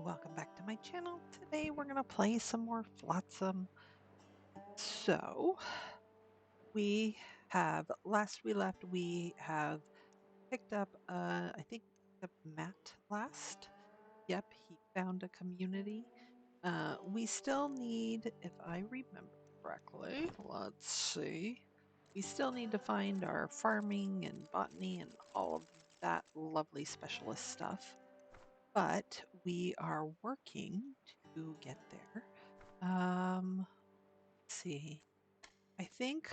welcome back to my channel. Today we're going to play some more Flotsam. So, we have, last we left, we have picked up, I think, Matt last. Yep, he found a community. We still need, if I remember correctly, let's see. We still need to find our farming and botany and all of that lovely specialist stuff. But we are working to get there. Let's see. I think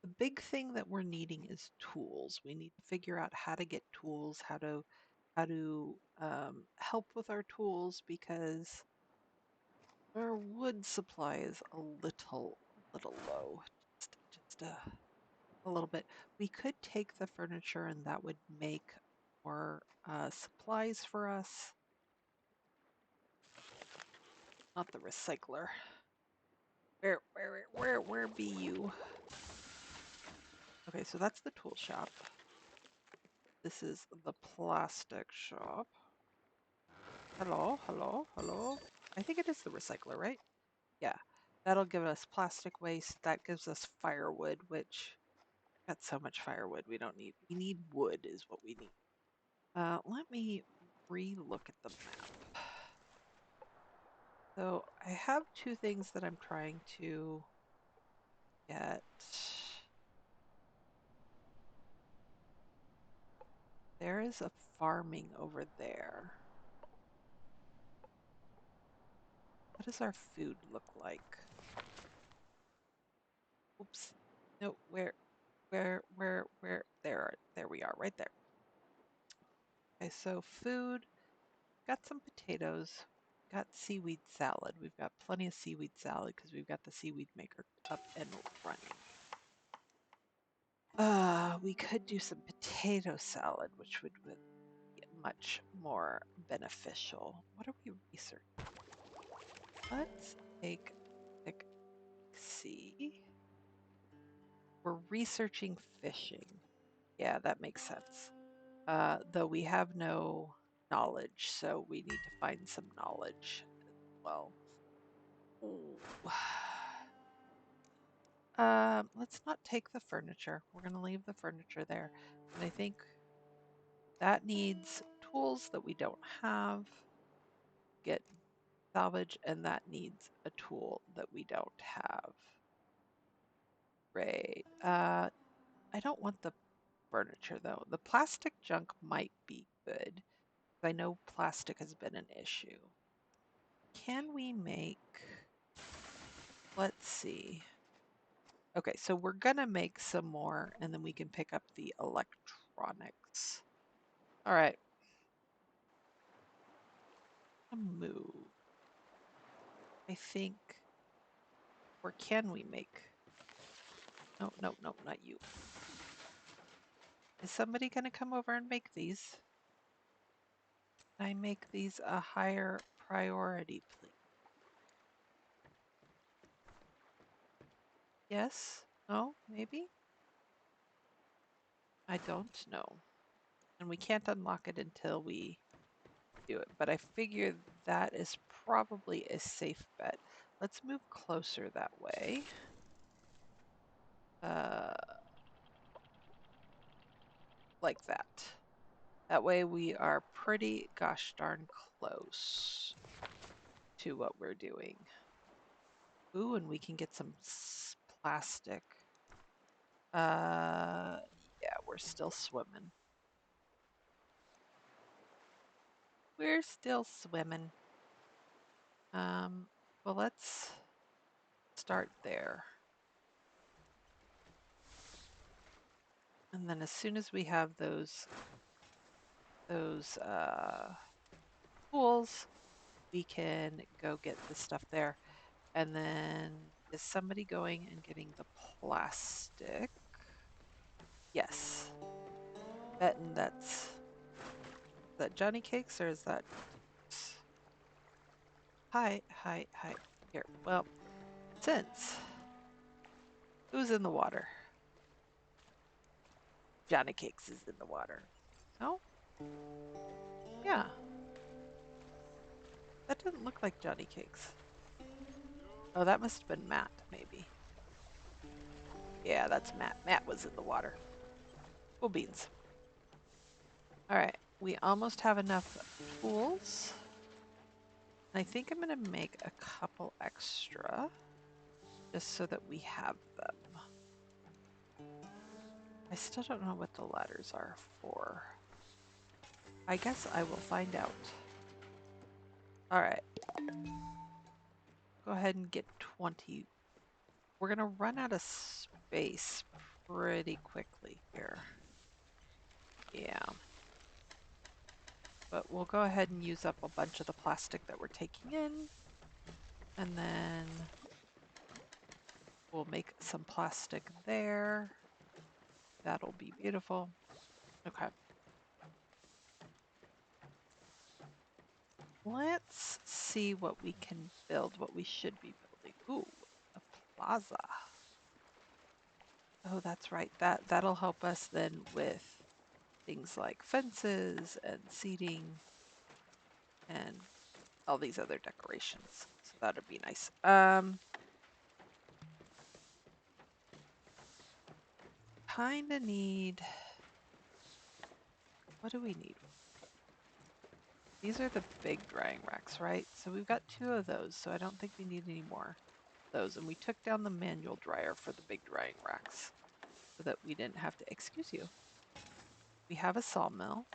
the big thing that we're needing is tools. We need to figure out how to get tools, how to help with our tools because our wood supply is a little low. Just a little bit. We could take the furniture and that would make more supplies for us. Not the recycler. Where be you? Okay, so that's the tool shop. This is the plastic shop. Hello, hello, hello. I think it is the recycler, right? Yeah. That'll give us plastic waste. That gives us firewood, which got so much firewood we don't need. We need wood is what we need. Let me re-look at the map. So I have two things that I'm trying to get. There is a farming over there. What does our food look like? Oops. No, where, there we are, right there. Okay, so food, got some potatoes, got seaweed salad. We've got plenty of seaweed salad because we've got the seaweed maker up and running. We could do some potato salad, which would be much more beneficial. What are we researching? Let's take a see. We're researching fishing. Yeah, that makes sense. Though we have no knowledge, so we need to find some knowledge as well. Ooh. Let's not take the furniture. We're going to leave the furniture there. And I think that needs tools that we don't have. Get salvage, and that needs a tool that we don't have. Great. I don't want the furniture though. The plastic junk might be good. I know plastic has been an issue. Can we make, let's see. Okay, so we're gonna make some more and then we can pick up the electronics. All right. Move. I think, or can we make? No, no, no, not you. Is somebody gonna come over and make these? Can I make these a higher priority, please? Yes? No? Maybe? I don't know. And we can't unlock it until we do it. But I figure that is probably a safe bet. Let's move closer that way. Like that. That way we are pretty gosh darn close to what we're doing. Ooh, and we can get some plastic. Yeah, we're still swimming. We're still swimming. Well, let's start there. And then as soon as we have those tools, we can go get the stuff there. And then is somebody going and getting the plastic? Yes. Betting that's, is that Johnny Cakes or is that? Hi. Here. Well, since who's in the water? Johnny Cakes is in the water. No? Yeah. That didn't look like Johnny Cakes. Oh, that must have been Matt, maybe. Yeah, that's Matt. Matt was in the water. Cool beans. All right, we almost have enough tools. I think I'm going to make a couple extra just so that we have them. I still don't know what the ladders are for. I guess I will find out. All right. Go ahead and get 20. We're going to run out of space pretty quickly here. Yeah. But we'll go ahead and use up a bunch of the plastic that we're taking in. And then we'll make some plastic there. That'll be beautiful. Okay. Let's see what we can build, what we should be building. Ooh, a plaza. Oh, that's right. That'll help us then with things like fences and seating and all these other decorations. So that'd be nice. Kinda need, what do we need? These are the big drying racks, right? So we've got 2 of those, so I don't think we need any more of those. And we took down the manual dryer for the big drying racks so that we didn't have to, excuse you. We have a sawmill.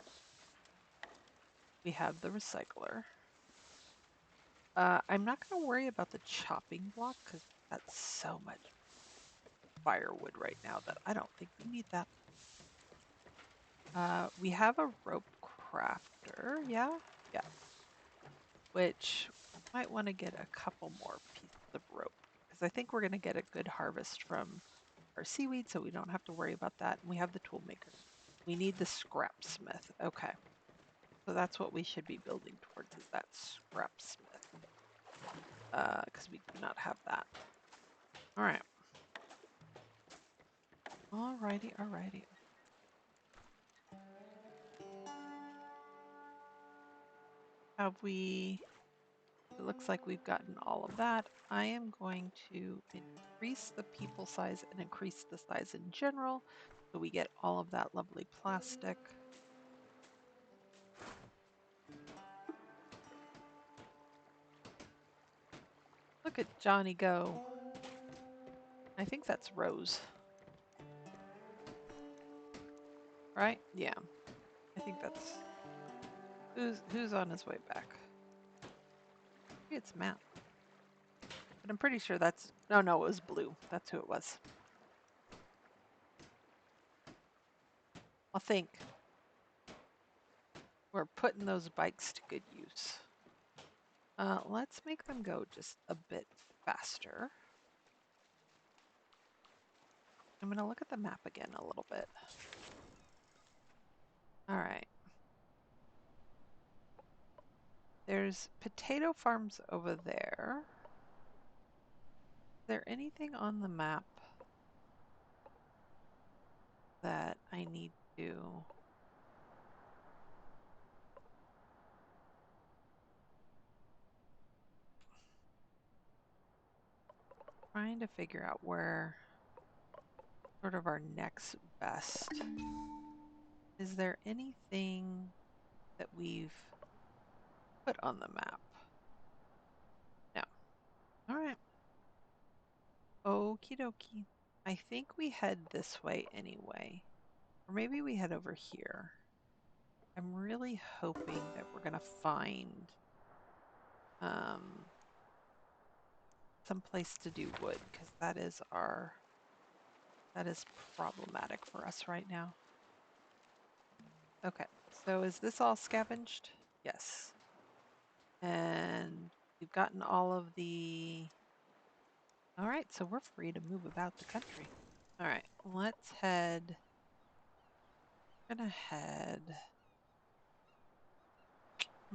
We have the recycler. I'm not going to worry about the chopping block because that's so much firewood right now that I don't think we need that. We have a rope crafter, yeah? Yeah. Which might want to get a couple more pieces of rope because I think we're going to get a good harvest from our seaweed, so we don't have to worry about that. And we have the tool maker. We need the scrap smith. Okay. So that's what we should be building towards, is that scrap smith. Because we do not have that. All right. Alrighty, alrighty. Have we... It looks like we've gotten all of that. I am going to increase the people size and increase the size in general so we get all of that lovely plastic. Look at Johnny go. I think that's Rose. Right? Yeah. I think that's... Who's on his way back? Maybe it's Matt. But I'm pretty sure that's... No, it was Blue. That's who it was. I'll think. We're putting those bikes to good use. Let's make them go just a bit faster. I'm going to look at the map again a little bit. All right. There's potato farms over there. Is there anything on the map that I need to... Trying to figure out where sort of our next best. Is there anything that we've put on the map? No. All right. Okie dokie. I think we head this way anyway. Or maybe we head over here. I'm really hoping that we're going to find some place to do wood, because that is problematic for us right now. Okay, so is this all scavenged? Yes. And we've gotten all of the... All right, so we're free to move about the country. All right, let's head... I'm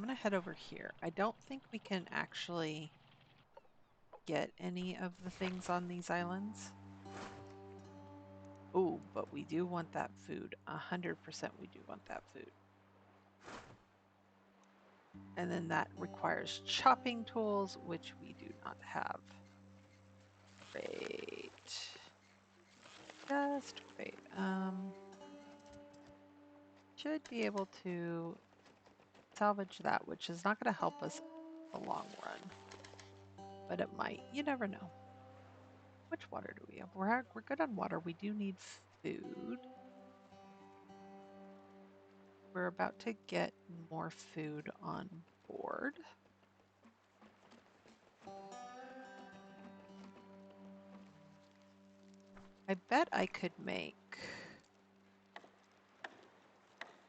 gonna head over here. I don't think we can actually get any of the things on these islands. Oh, but we do want that food. 100% we do want that food. And then that requires chopping tools, which we do not have. Great. Just great. Should be able to salvage that, which is not going to help us in the long run, but it might. You never know. Which water do we have? We're good on water. We do need food. We're about to get more food on board. I bet I could make...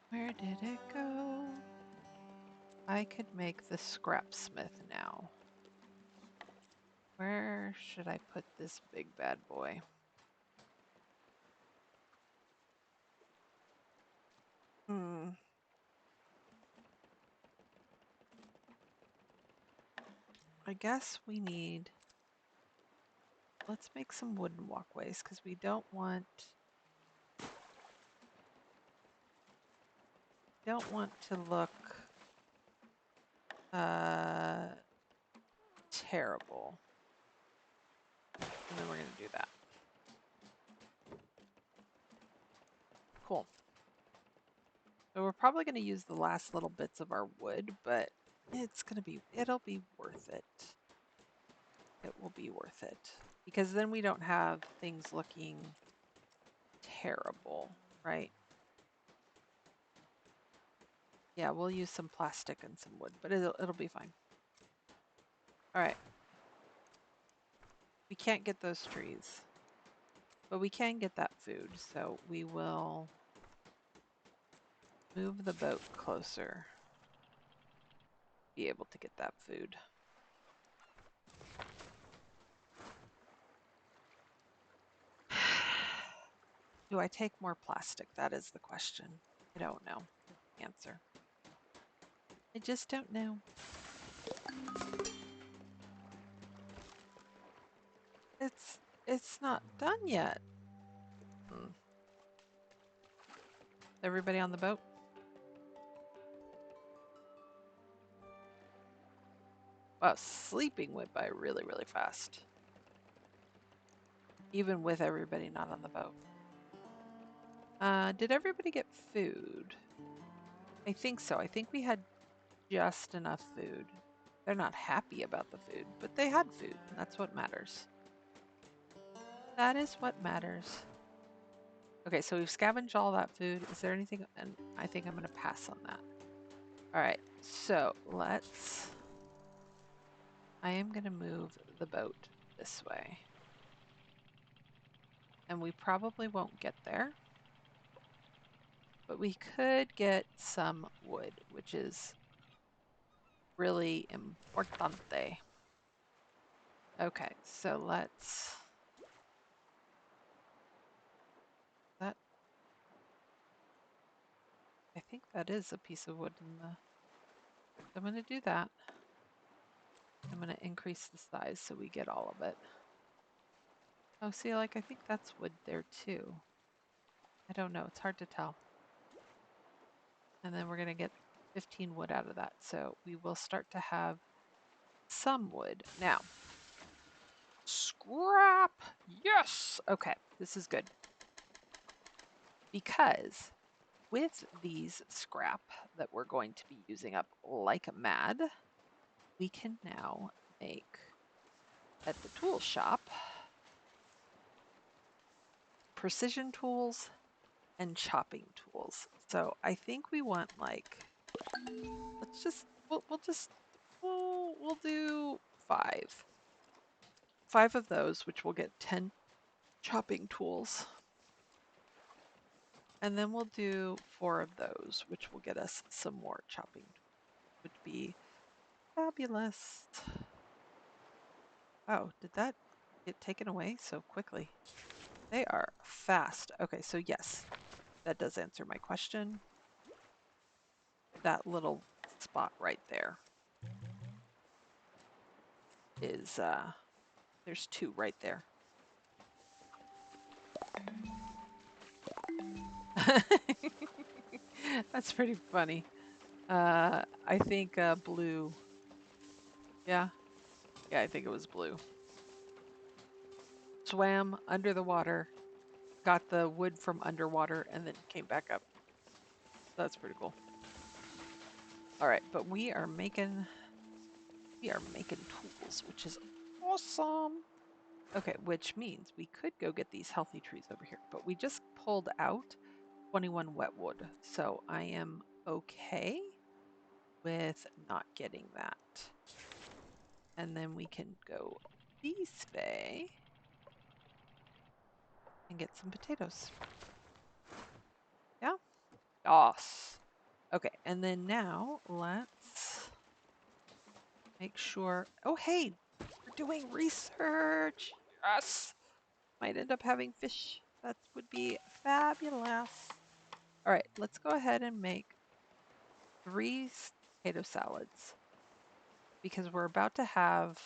Where did it go? I could make the scrapsmith now. Where should I put this big bad boy? I guess we need... Let's make some wooden walkways because we don't want to look terrible. And then we're going to do that. Cool. So we're probably going to use the last little bits of our wood, but it'll be worth it. It will be worth it. Because then we don't have things looking terrible, right? Yeah, we'll use some plastic and some wood, but it'll be fine. All right. We can't get those trees, but we can get that food, so we will move the boat closer. Be able to get that food. Do I take more plastic? That is the question. I don't know the answer. I just don't know. It's not done yet. Everybody on the boat? Wow, sleeping went by really, really fast. Even with everybody not on the boat. Did everybody get food? I think so. I think we had just enough food. They're not happy about the food, but they had food. And that's what matters. That is what matters. Okay, so we've scavenged all that food. Is there anything? And I think I'm going to pass on that. All right, so I am going to move the boat this way. And we probably won't get there. But we could get some wood, which is really importante. Okay, so let's... I think that is a piece of wood in the... I'm going to do that. I'm going to increase the size so we get all of it. Oh, see, like, I think that's wood there too. I don't know. It's hard to tell. And then we're going to get 15 wood out of that. So we will start to have some wood. Now, scrap! Yes! Okay, this is good. Because with these scrap that we're going to be using up like mad, we can now make at the tool shop precision tools and chopping tools. So I think we want like, let's just, we'll do 5. 5 of those, which will get 10 chopping tools. And then we'll do 4 of those, which will get us some more chopping tools, which would be fabulous. Oh, did that get taken away so quickly? They are fast. Okay, so yes, that does answer my question. That little spot right there is, there's 2 right there. That's pretty funny. I think blue. Yeah, yeah, I think it was blue. Swam under the water, got the wood from underwater, and then came back up. That's pretty cool. All right, but we are making tools, which is awesome. Okay, which means we could go get these healthy trees over here, but we just pulled out 21 wet wood, so I am okay with not getting that. And then we can go this way and get some potatoes. Yeah? Yes. Okay, and then now let's make sure. Oh, hey, we're doing research. Yes. Might end up having fish. That would be fabulous. All right, let's go ahead and make 3 potato salads because we're about to have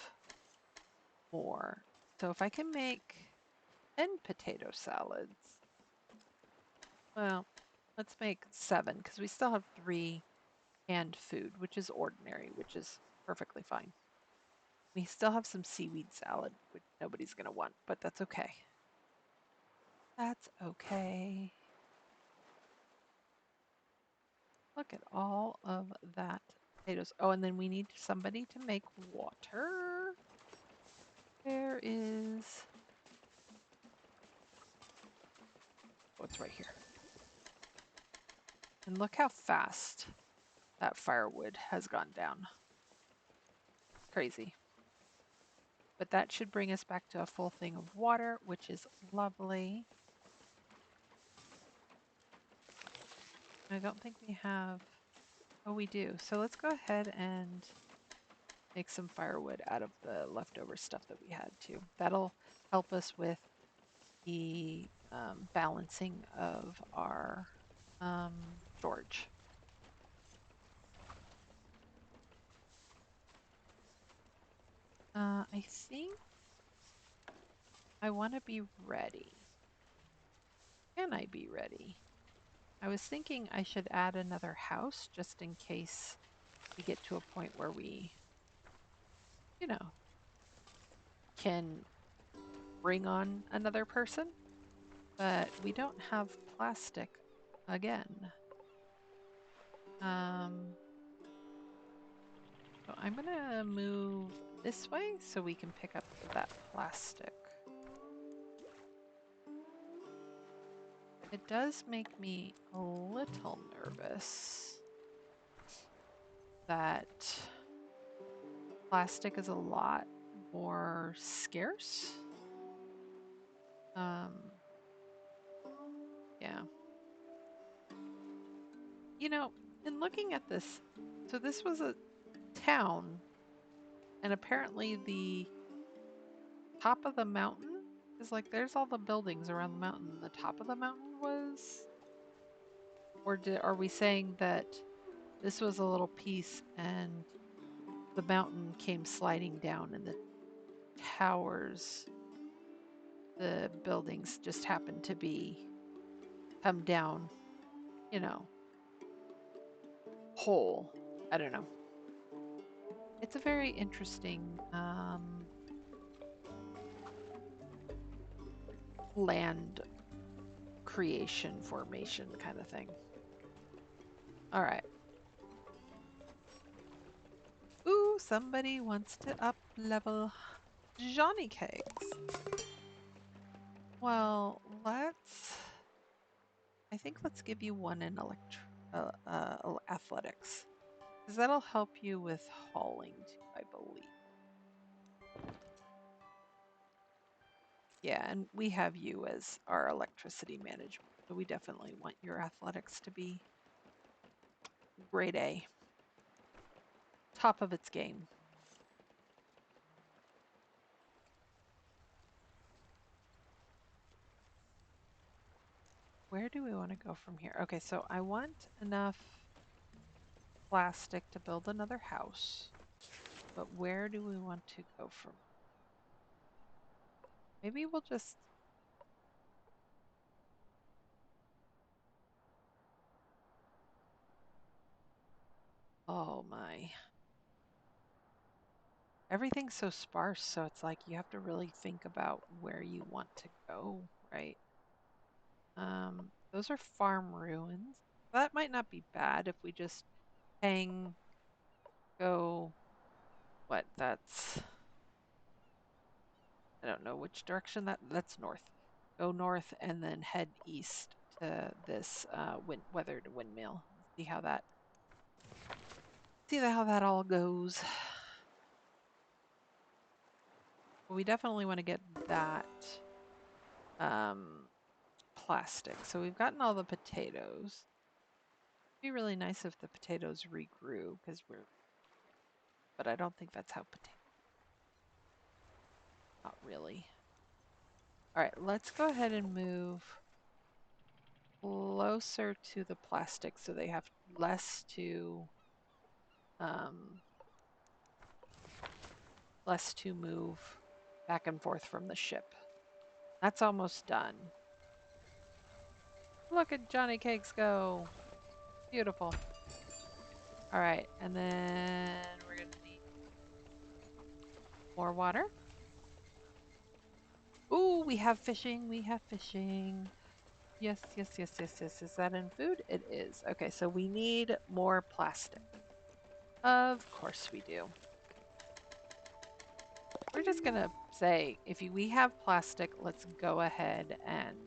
more. So if I can make 10 potato salads, well, let's make 7 because we still have 3 canned food, which is ordinary, which is perfectly fine. We still have some seaweed salad, which nobody's going to want, but that's okay. That's okay. Look at all of that potatoes. Oh, and then we need somebody to make water. There is, oh, it's right here. And look how fast that firewood has gone down. Crazy. But that should bring us back to a full thing of water, which is lovely. I don't think we have, oh, we do. So let's go ahead and make some firewood out of the leftover stuff that we had too. That'll help us with the balancing of our storage. I think I want to be ready. Can I be ready? I was thinking I should add another house just in case we get to a point where we, you know, can bring on another person, but we don't have plastic again. So I'm gonna move this way so we can pick up that plastic. It does make me a little nervous that plastic is a lot more scarce. Yeah. You know, in looking at this, so this was a town, and apparently the top of the mountain is like there's all the buildings around the mountain. The top of the mountain was, or are we saying that this was a little piece and the mountain came sliding down and the towers, the buildings just happened to be come down, you know, whole. I don't know. It's a very interesting land creation formation kind of thing. All right. Ooh, somebody wants to up level Johnny Cakes. Well, I think let's give you one in athletics. Because that'll help you with hauling too, I believe. Yeah, and we have you as our electricity management, so we definitely want your athletics to be grade A, top of its game. Where do we want to go from here? Okay, so I want enough plastic to build another house, but where do we want to go from? Maybe we'll just, Oh my. Everything's so sparse, so it's like you have to really think about where you want to go, right? Those are farm ruins. That might not be bad if we just hang, go, what, I don't know which direction that's north. Go north and then head east to this weathered windmill. See how that all goes. We definitely want to get that um, plastic. So we've gotten all the potatoes. It'd be really nice if the potatoes regrew but I don't think that's how not really. All right, let's go ahead and move closer to the plastic so they have um, less to move back and forth from the ship. That's almost done. Look at Johnny Cakes go. Beautiful. All right, and then we're going to need more water. Ooh, we have fishing. We have fishing. Yes, yes, yes, yes, yes. Is that in food? It is. Okay, so we need more plastic. Of course we do. We're just going to say, we have plastic, let's go ahead and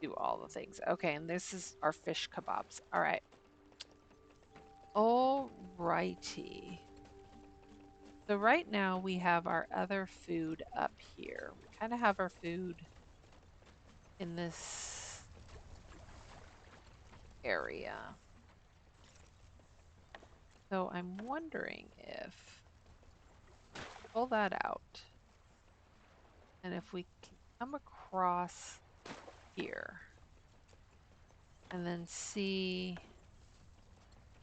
do all the things. Okay, and this is our fish kebabs. All right. All righty. So right now we have our other food up here. We kind of have our food in this area. So I'm wondering if pull that out and if we can come across here and then see.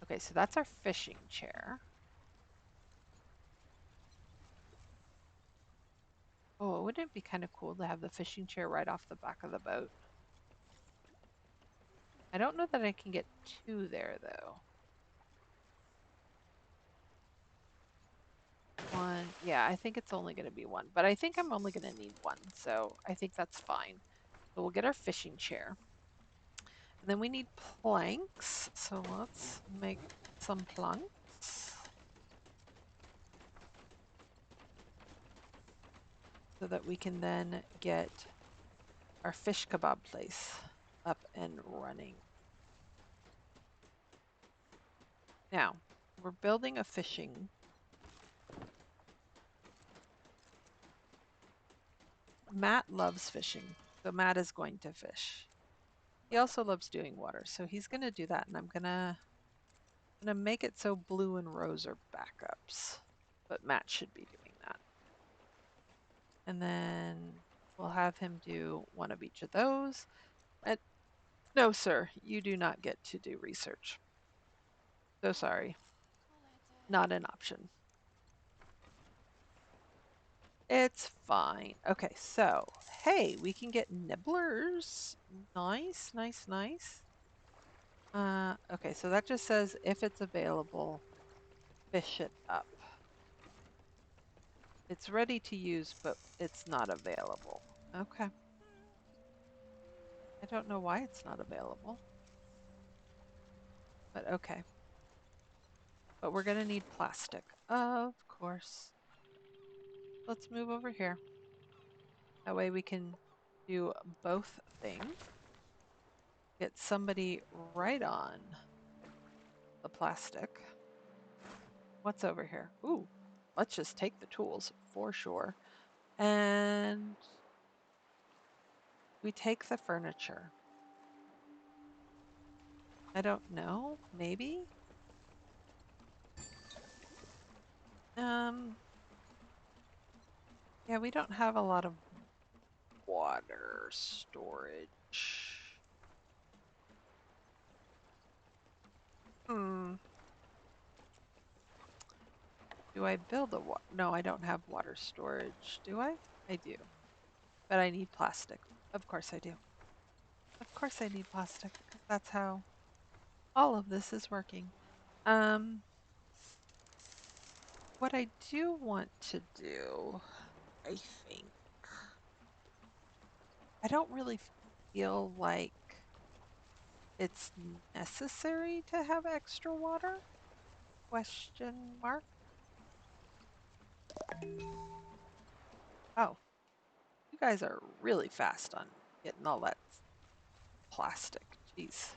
Okay, so that's our fishing chair. Oh, wouldn't it be kind of cool to have the fishing chair right off the back of the boat? I don't know that I can get two there though. One, yeah, I think it's only going to be one, but I think I'm only going to need one, so I think that's fine. So we'll get our fishing chair. And then we need planks, so let's make some planks so that we can then get our fish kebab place up and running. Now, we're building a fishing. Matt loves fishing, so Matt is going to fish. He also loves doing water, so he's going to do that, and I'm gonna make it so Blue and Rose are backups, but Matt should be doing that. And then we'll have him do one of each of those. And no, sir, you do not get to do research. So sorry, not an option. It's fine. Okay, so hey, we can get nibblers. Nice, nice, nice. Okay, so that just says if it's available, fish it up. It's ready to use, but it's not available. Okay. I don't know why it's not available, but okay. But we're going to need plastic, of course. Let's move over here. That way we can do both things. Get somebody right on the plastic. What's over here? Ooh, let's just take the tools for sure. And we take the furniture. I don't know, maybe? Um, yeah, we don't have a lot of water storage. Hmm. Do I build a water? No, I don't have water storage. Do I? I do. But I need plastic. Of course I do. Of course I need plastic because that's how all of this is working. Um, What I do want to do, I think, I don't really feel like it's necessary to have extra water? Question mark. Oh, you guys are really fast on getting all that plastic. Jeez.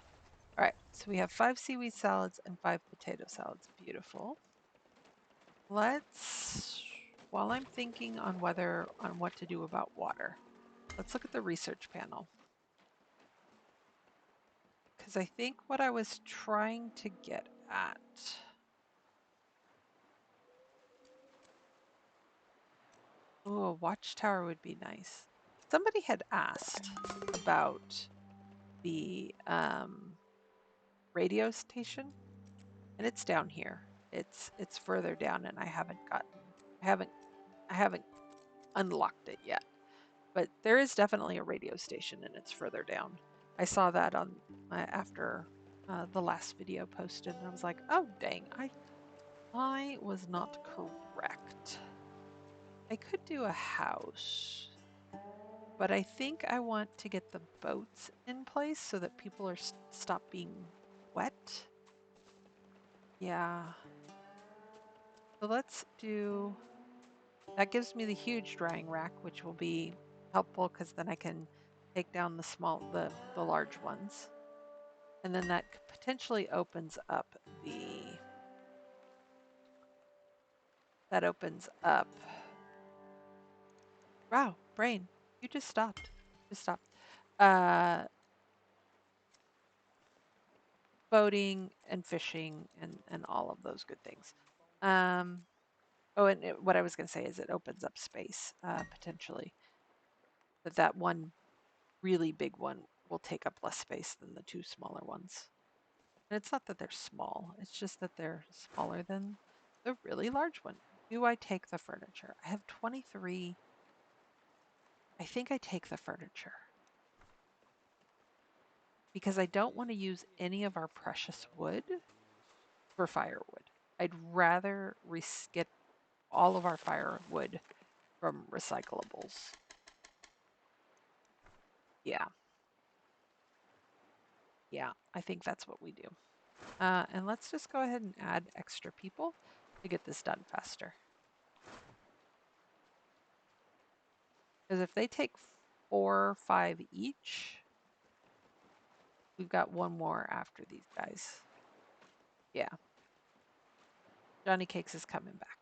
All right, so we have 5 seaweed salads and 5 potato salads. Beautiful. While I'm thinking on what to do about water, let's look at the research panel. Because I think what I was trying to get at, oh, a watchtower would be nice. Somebody had asked about the radio station, and it's down here. It's further down, and I haven't unlocked it yet. But there is definitely a radio station, and it's further down. I saw that on after the last video posted, and I was like, oh dang, I was not correct. I could do a house, but I think I want to get the boats in place so that people are stop being wet. Yeah. So let's do, that gives me the huge drying rack, which will be helpful because then I can take down the large ones. And then that potentially opens up wow, brain, you just stopped. Just stopped. Uh, Boating and fishing and all of those good things. Oh, and what I was going to say is it opens up space potentially, but that one really big one will take up less space than the 2 smaller ones. And it's not that they're small; it's just that they're smaller than the really large one. Do I take the furniture? I have 23. I think I take the furniture because I don't want to use any of our precious wood for firewood. I'd rather get all of our firewood from recyclables. Yeah, yeah, I think that's what we do. And let's just go ahead and add extra people to get this done faster. Because if they take 4 or 5 each, we've got one more after these guys. Yeah. Johnny Cakes is coming back.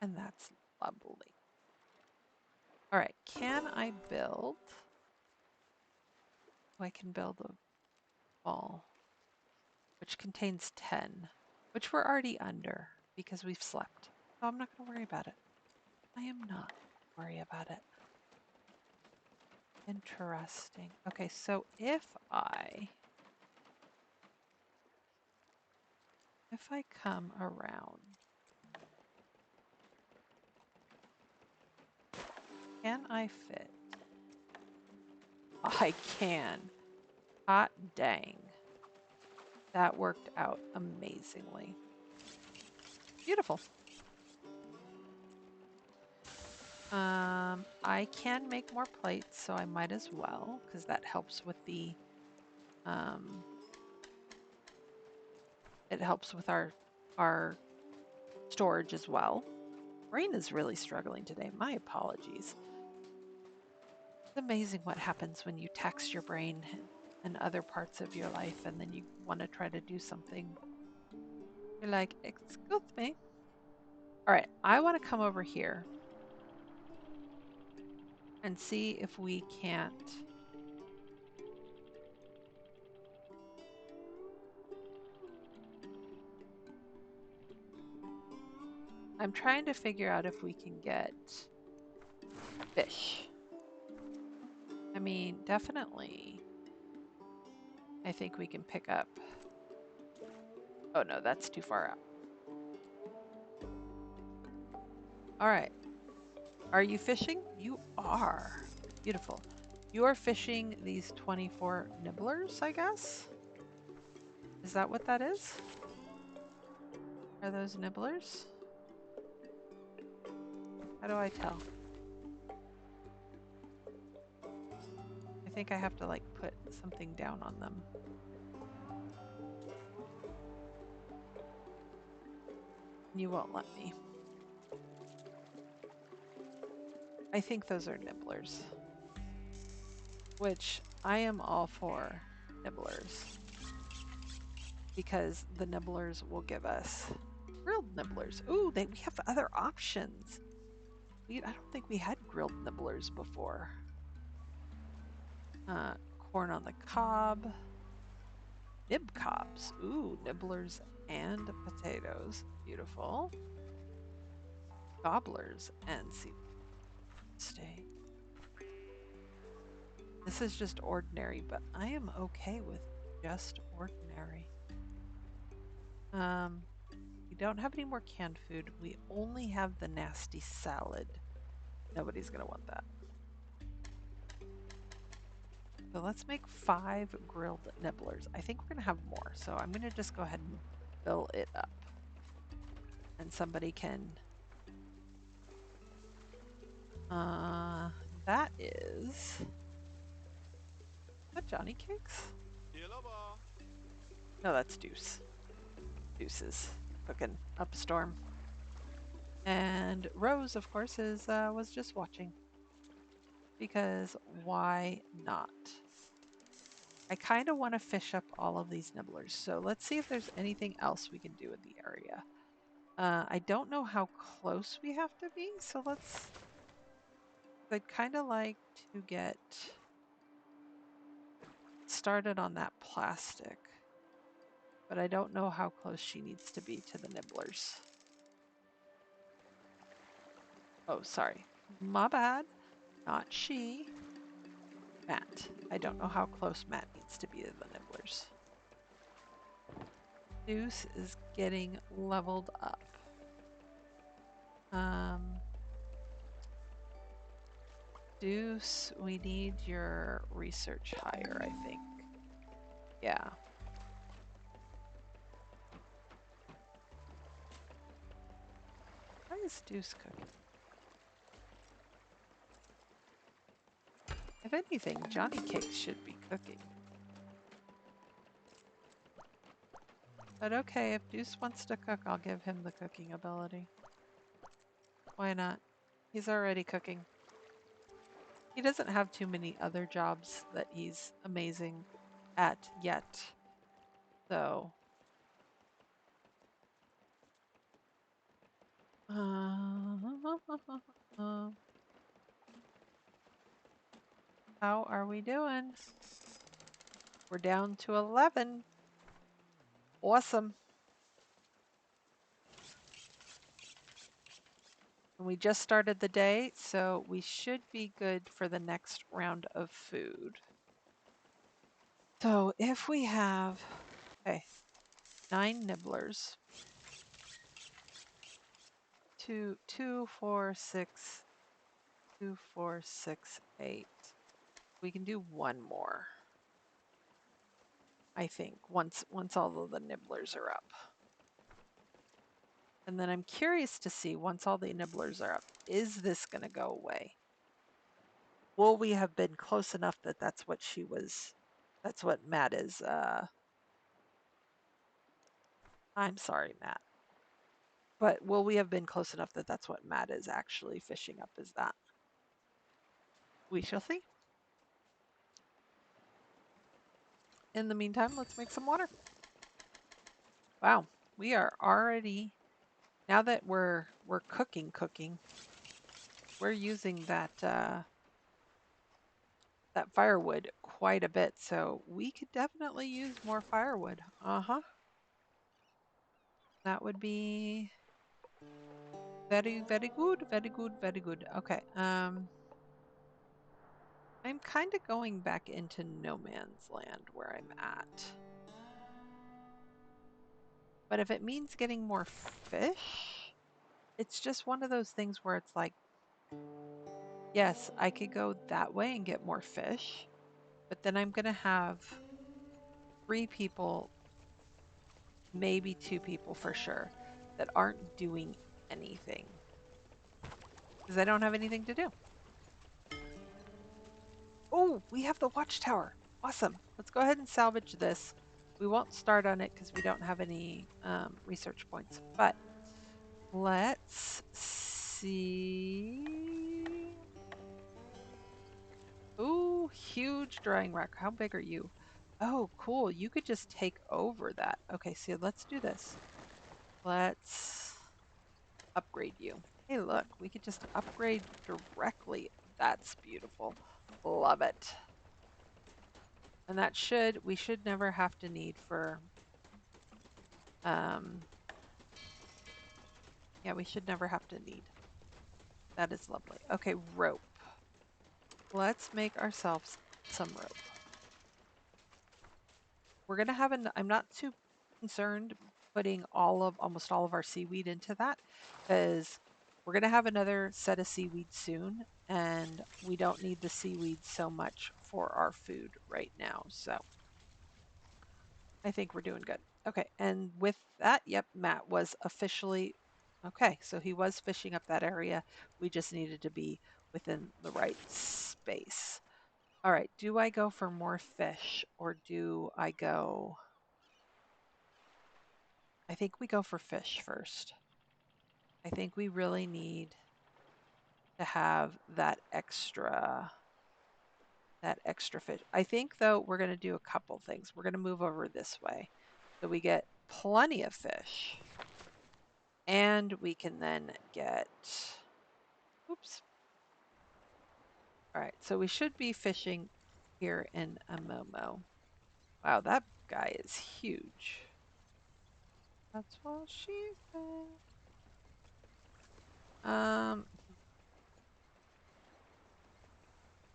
And that's lovely. All right, can I build? Oh, I can build a ball, which contains 10, which we're already under because we've slept. So I'm not going to worry about it. I am not worry about it. Interesting. Okay, so if I come around, can I fit? I can. Hot dang. That worked out amazingly. Beautiful. I can make more plates, so I might as well, because that helps with the it helps with our storage as well. Brain is really struggling today. My apologies. It's amazing what happens when you tax your brain and other parts of your life, and then you want to try to do something. You're like, excuse me. All right, I want to come over here and see if we can't. I'm trying to figure out if we can get fish. I mean, definitely. I think we can pick up. Oh no, that's too far out. All right. Are you fishing? You are. Beautiful. You are fishing these 24 nibblers, I guess? Is that what that is? Are those nibblers? How do I tell? I think I have to like put something down on them. You won't let me. I think those are nibblers, which I am all for nibblers because the nibblers will give us grilled nibblers. Ooh, we have other options. I don't think we had grilled nibblers before. Corn on the cob. Nib cobs. Ooh, nibblers and potatoes. Beautiful. Gobblers and seafood steak. This is just ordinary, but I am okay with just ordinary. We don't have any more canned food. We only have the nasty salad. Nobody's gonna want that. So let's make 5 grilled nibblers. I think we're gonna have more, so I'm gonna just go ahead and fill it up. And somebody can that is that Johnny Cakes? No, that's Deuce. Deuce is cooking up a storm. And Rose, of course, was just watching. Because why not? I kind of want to fish up all of these nibblers. So let's see if there's anything else we can do in the area. I don't know how close we have to be, so I'd kind of like to get started on that plastic, but I don't know how close she needs to be to the nibblers. Oh, sorry. My bad. Not she. Matt. I don't know how close Matt needs to be to the nibblers. Deuce is getting leveled up. Deuce, we need your research higher, I think. Yeah. Why is Deuce cooking? If anything, Johnny Cakes should be cooking. But okay, if Deuce wants to cook, I'll give him the cooking ability. Why not? He's already cooking. He doesn't have too many other jobs that he's amazing at yet. So, how are we doing? We're down to 11. Awesome. And we just started the day, so we should be good for the next round of food. So if we have, okay, 9 nibblers, 2, 2, 4, 6, 2, 4, 6, 8. We can do one more, I think, once all of the nibblers are up. And then I'm curious to see, once all the nibblers are up, is this going to go away? Will we have been close enough that that's what Matt is, I'm sorry, Matt. But will we have been close enough that that's what Matt is actually fishing up, is that? We shall see. In the meantime, let's make some water. Wow, we are already, now that we're cooking, we're using that firewood quite a bit, so we could definitely use more firewood. That would be very, very good, very good, very good. Okay, I'm kind of going back into no man's land where I'm at. But if it means getting more fish, it's just one of those things where it's like, yes, I could go that way and get more fish, but then I'm going to have 3 people, maybe 2 people for sure, that aren't doing anything because I don't have anything to do. Oh, we have the watchtower. Awesome. Let's go ahead and salvage this. We won't start on it because we don't have any research points, but let's see. Ooh, huge drying rack. How big are you? Oh, cool. You could just take over that. Okay, so let's do this. Let's upgrade you. Hey, look, we could just upgrade directly. That's beautiful. Love it. And we should never have to need for, yeah, we should never have to need. That is lovely. Okay, rope. Let's make ourselves some rope. We're going to have I'm not too concerned putting almost all of our seaweed into that because we're going to have another set of seaweed soon and we don't need the seaweed so much for our food right now. So I think we're doing good. Okay, and with that, yep, Matt was officially, okay, so he was fishing up that area. We just needed to be within the right space. All right, do I go for more fish or do I go, I think we go for fish first. I think we really need to have that extra fish. I think though we're going to do a couple things. We're going to move over this way so we get plenty of fish. And we can then get, oops. All right, so we should be fishing here in a Momo. Wow, that guy is huge. That's what she said. I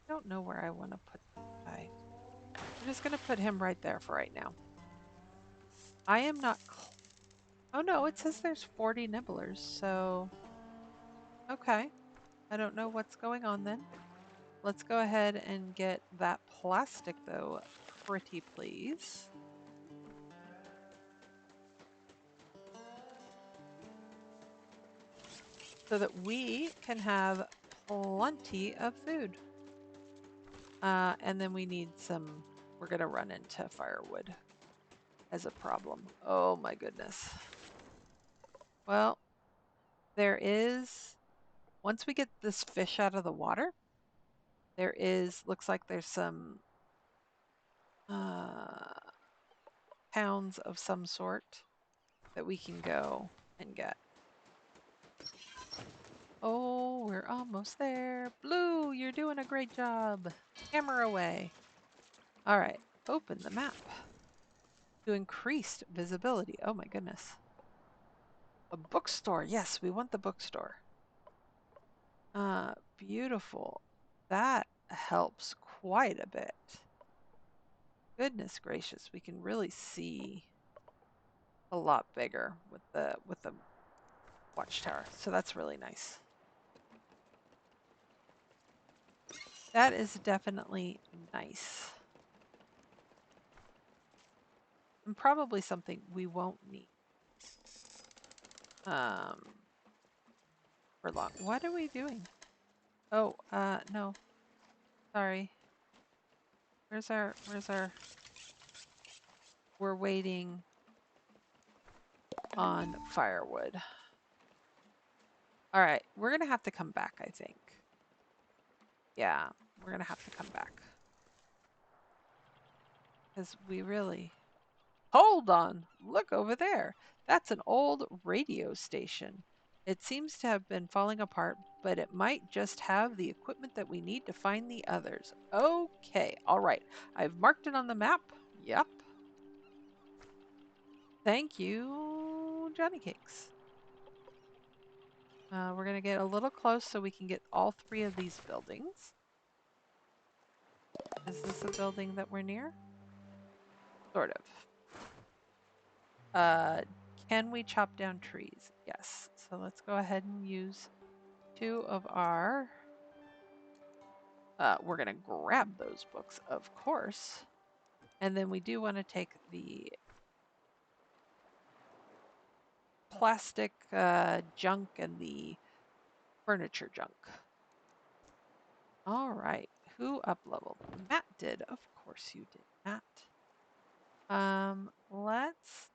don't know where I want to put this guy. I'm just going to put him right there for right now. I am not, oh no, it says there's 40 nibblers, so, okay. I don't know what's going on then. Let's go ahead and get that plastic though, pretty please. So that we can have plenty of food. And then we need we're going to run into firewood as a problem. Oh my goodness. Well, once we get this fish out of the water, looks like there's some pounds of some sort that we can go and get. Oh, we're almost there. Blue, you're doing a great job. Hammer away. All right, open the map. To increased visibility. Oh my goodness. A bookstore. Yes, we want the bookstore. Beautiful. That helps quite a bit. Goodness gracious, we can really see a lot bigger with the watchtower. So that's really nice. That is definitely nice. And probably something we won't need for long. What are we doing? Oh, no. Sorry. Where's our we're waiting on firewood. All right, we're gonna have to come back, I think. Yeah, we're gonna have to come back. Because we really... Hold on, look over there. That's an old radio station. It seems to have been falling apart, but it might just have the equipment that we need to find the others. Okay, all right. I've marked it on the map. Yep. Thank you, Johnny Cakes. We're going to get a little close so we can get all three of these buildings. Is this a building that we're near? Sort of. Can we chop down trees? Yes. So let's go ahead and use two of our... we're going to grab those books, of course. And then we do want to take the plastic junk and the furniture junk. All right. Who up leveled? Matt did. Of course you did, Matt. Let's.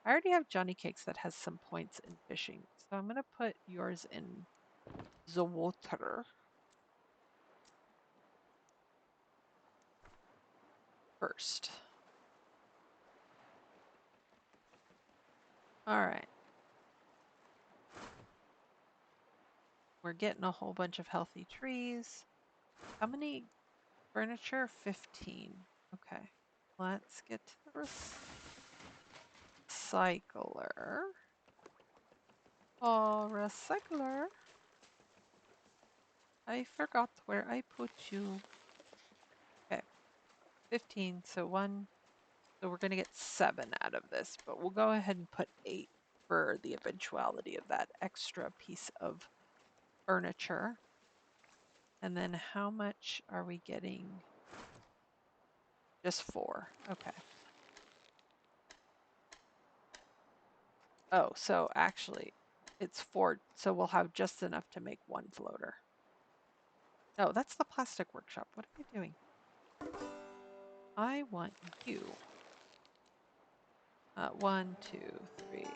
I already have Johnny Cakes that has some points in fishing, so I'm gonna put yours in the water first. All right. We're getting a whole bunch of healthy trees. How many furniture? 15. Okay. Let's get to the recycler. Oh, recycler. I forgot where I put you. Okay. 15. So we're going to get 7 out of this, but we'll go ahead and put 8 for the eventuality of that extra piece of furniture. And then how much are we getting? Just 4. Okay. Oh, so actually it's 4. So we'll have just enough to make 1 floater. No, that's the plastic workshop. What am I doing? I want you. 1, 2, 3.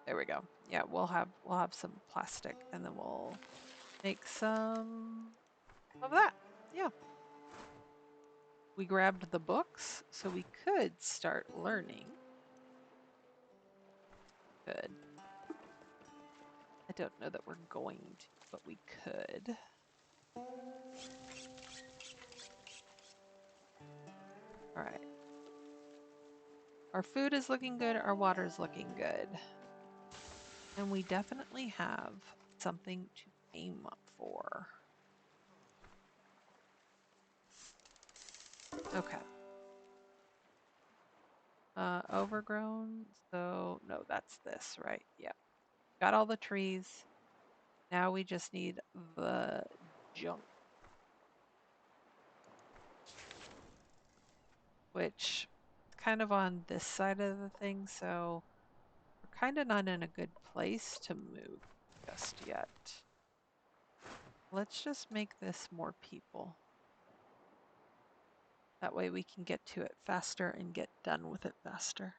There we go. Yeah, we'll have some plastic, and then we'll make some of that. Yeah. We grabbed the books, so we could start learning. Good. I don't know that we're going to, but we could. All right. Our food is looking good. Our water is looking good. And we definitely have something to aim for. Okay. Overgrown. So, no, that's this, right? Yeah. Got all the trees. Now we just need the junk. Which is kind of on this side of the thing, so we're kind of not in a good place to move just yet. Let's just make this more people. That way we can get to it faster and get done with it faster.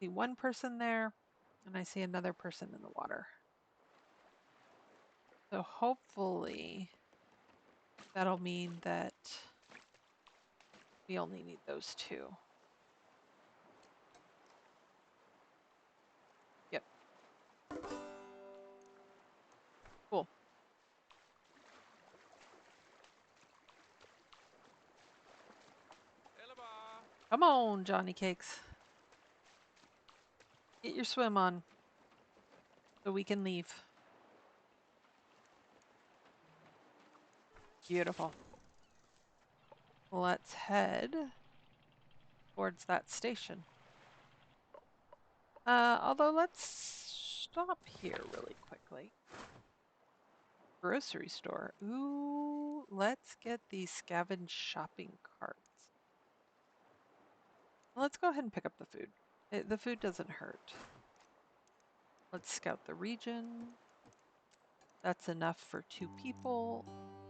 See one person there, and I see another person in the water. So hopefully that'll mean that we only need those 2. Yep. Cool. Come on, Johnny Cakes. Get your swim on so we can leave. Beautiful. Let's head towards that station. Although let's stop here really quickly. Grocery store. Ooh, let's get these Scavenge shopping carts. Let's go ahead and pick up the food. The food doesn't hurt. Let's scout the region. That's enough for 2 people,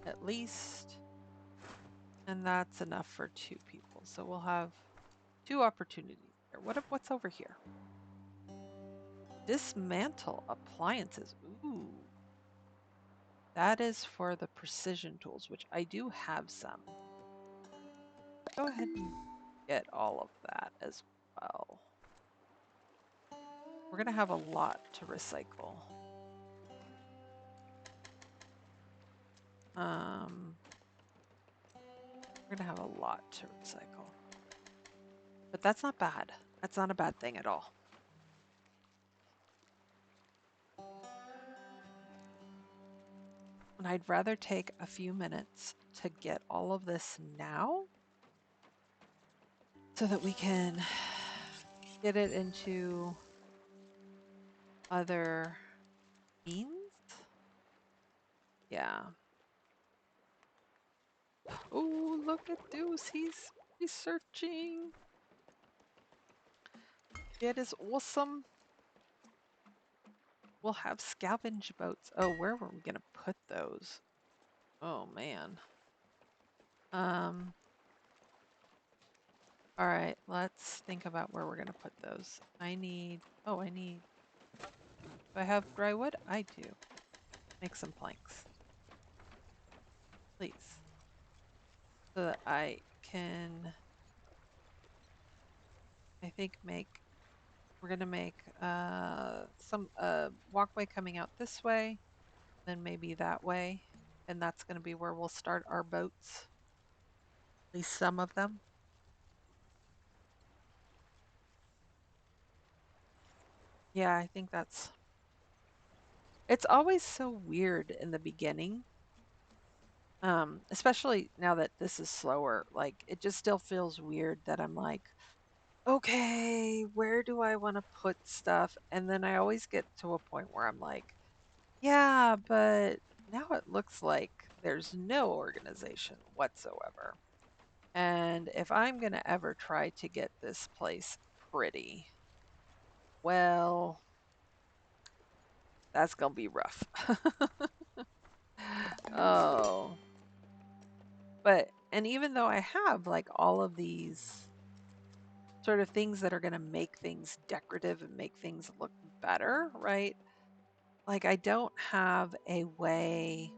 at least. And that's enough for 2 people. So we'll have 2 opportunities here. What's over here? Dismantle appliances. Ooh. That is for the precision tools, which I do have some. Go ahead and get all of that as well. We're going to have a lot to recycle. We're going to have a lot to recycle. But that's not bad. That's not a bad thing at all. And I'd rather take a few minutes to get all of this now so that we can get it into other means. Yeah. Oh, look at Deuce. He's researching. It is awesome. We'll have scavenge boats. Oh, where were we going to put those? Oh, man. All right, let's think about where we're going to put those. Do I have dry wood? I do. Make some planks, please. So that I can, I think, we're going to make some walkway coming out this way, then maybe that way. And that's going to be where we'll start our boats, at least some of them. Yeah, I think it's always so weird in the beginning. Especially now that this is slower, like it just still feels weird that I'm like, okay, where do I want to put stuff? And then I always get to a point where I'm like, yeah, but now it looks like there's no organization whatsoever. And if I'm going to ever try to get this place pretty, well, that's going to be rough. Oh, and even though I have like all of these sort of things that are going to make things decorative and make things look better, right? Like I don't have a way.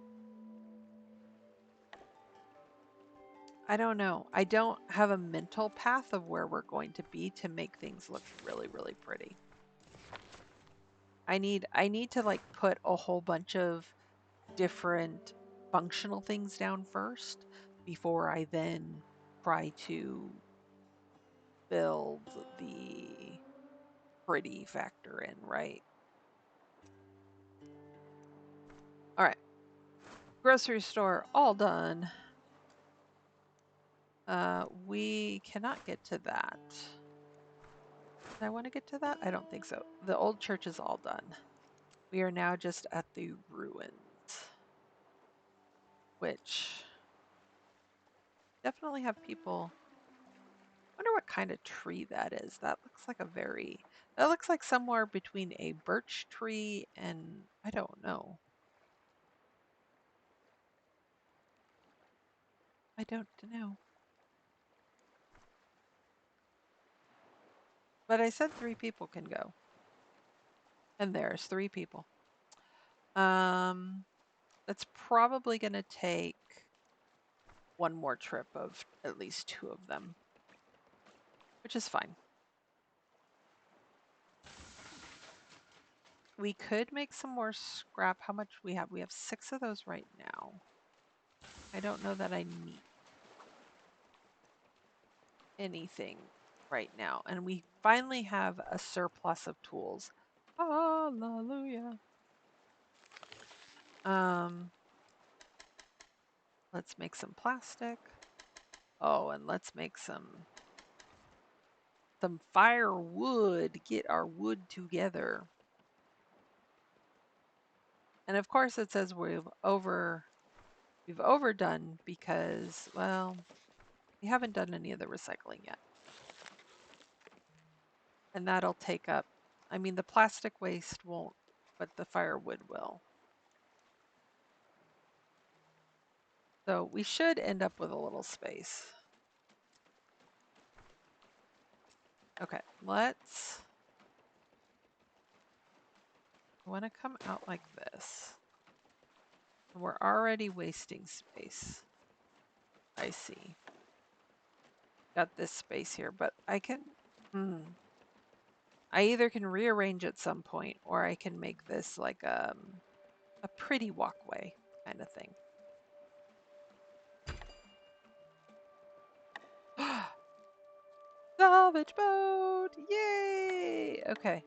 I don't know. I don't have a mental path of where we're going to be to make things look really, really pretty. I need to like put a whole bunch of different functional things down first before I then try to build the pretty factor in, right? All right. Grocery store all done. We cannot get to that. Did I want to get to that? I don't think so. The old church is all done. We are now just at the ruins, which definitely have people. I wonder what kind of tree that is. That looks like somewhere between a birch tree and I don't know. I don't know. But I said 3 people can go. And there's 3 people. Um, that's probably going to take one more trip of at least 2 of them, which is fine. We could make some more scrap. How much we have? We have 6 of those right now. I don't know that I need anything right now. And we finally have a surplus of tools. Hallelujah. Um, let's make some plastic. Oh, and let's make some firewood. Get our wood together. And of course it says we've overdone because, well, we haven't done any of the recycling yet. And that'll take up, I mean, the plastic waste won't, but the firewood will. So we should end up with a little space. Okay, I want to come out like this. We're already wasting space. I see. Got this space here, but I either can rearrange at some point or I can make this like a pretty walkway kind of thing. Salvage boat! Yay! Okay.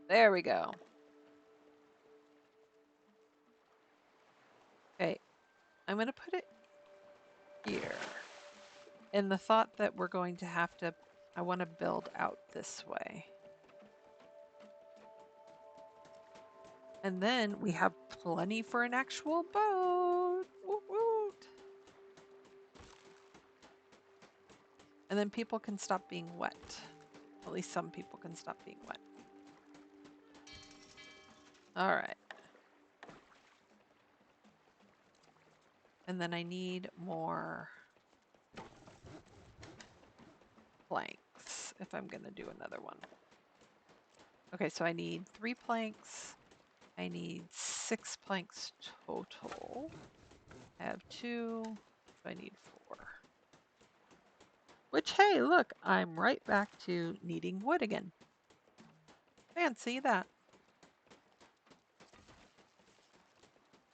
There we go. Okay. I'm going to put it here. In the thought that we're going to have to, I want to build out this way. And then we have plenty for an actual boat. Woo-woo. And then people can stop being wet. At least some people can stop being wet. All right. And then I need more planks if I'm going to do another one. Okay, so I need 3 planks. I need 6 planks total. I have 2, so I need 4. Which, hey, look, I'm right back to needing wood again. Fancy that.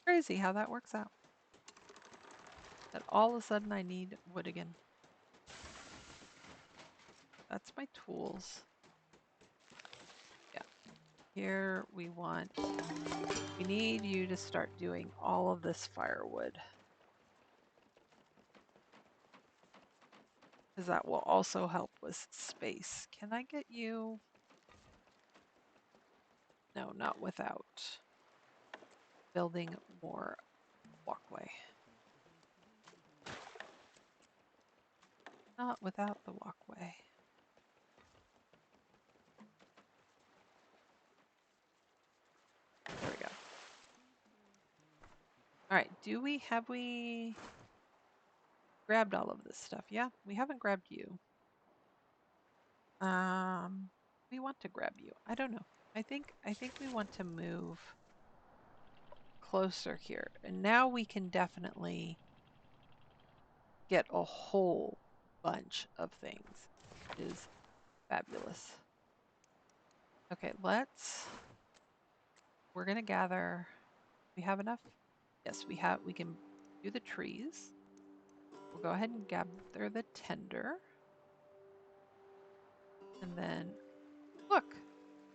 Crazy how that works out. That all of a sudden I need wood again. That's my tools. Yeah. Here we need you to start doing all of this firewood. Because that will also help with space. Can I get you? No, not without building more walkway. Not without the walkway. There we go. All right, have we grabbed all of this stuff? Yeah, we haven't grabbed you. We want to grab you. I don't know. I think we want to move closer here. And now we can definitely get a whole bunch of things. It is fabulous. Okay, we're gonna gather. We have enough? Yes, we can do the trees. We'll go ahead and gather the tinder. And then, look,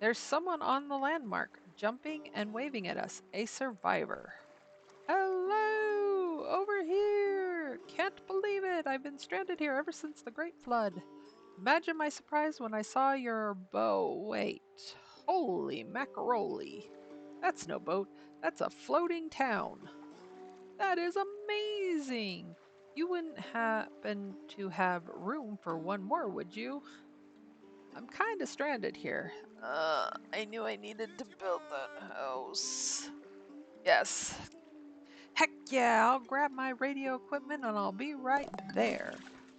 there's someone on the landmark, jumping and waving at us, a survivor. Hello, over here. Can't believe it. I've been stranded here ever since the Great Flood. Imagine my surprise when I saw your bow. Wait, holy macaroni. That's no boat. That's a floating town. That is amazing. You wouldn't happen to have room for one more, would you? I'm kind of stranded here. I knew I needed to build that house. Yes. Heck yeah, I'll grab my radio equipment and I'll be right there.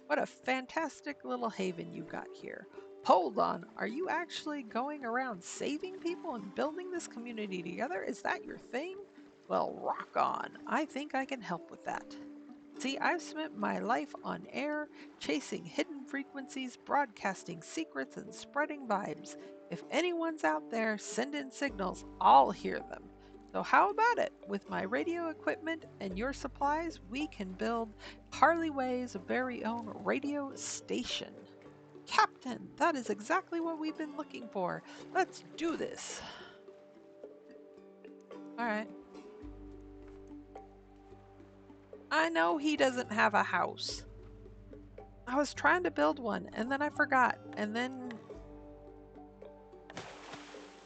What a fantastic little haven you got here. Hold on, are you actually going around saving people and building this community together? Is that your thing? Well, rock on. I think I can help with that. See, I've spent my life on air, chasing hidden frequencies, broadcasting secrets, and spreading vibes. If anyone's out there, send in signals, I'll hear them. So, how about it? With my radio equipment and your supplies, we can build Harley Way's very own radio station. Captain, that is exactly what we've been looking for. Let's do this. All right. I know he doesn't have a house. I was trying to build one and then I forgot. And then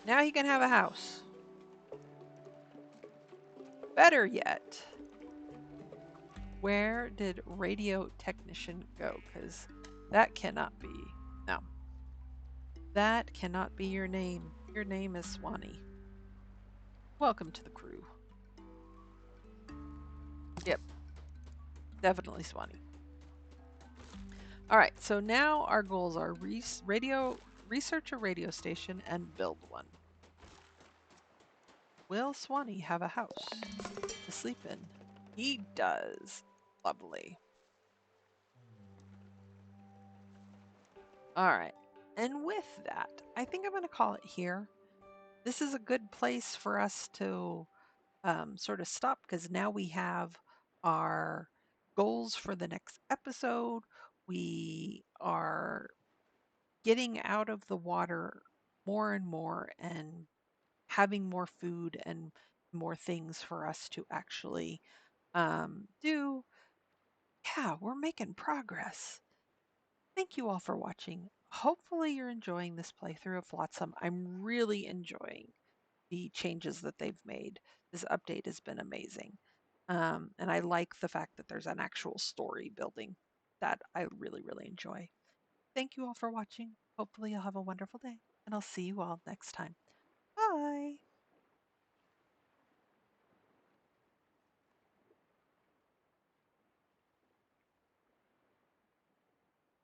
now he can have a house. Better yet, where did radio technician go? Because that cannot be. No, that cannot be your name. Your name is Swanny. Welcome to the crew. Yep, definitely Swanny. All right, so now our goals are research a radio station and build one. Will Swanny have a house to sleep in? He does. Lovely. All right. And with that, I think I'm going to call it here. This is a good place for us to sort of stop because now we have our goals for the next episode. We are getting out of the water more and more and having more food and more things for us to actually do. Yeah, we're making progress. Thank you all for watching. Hopefully you're enjoying this playthrough of Flotsam. I'm really enjoying the changes that they've made. This update has been amazing. And I like the fact that there's an actual story building that I really, really enjoy. Thank you all for watching. Hopefully, you'll have a wonderful day, and I'll see you all next time. Bye.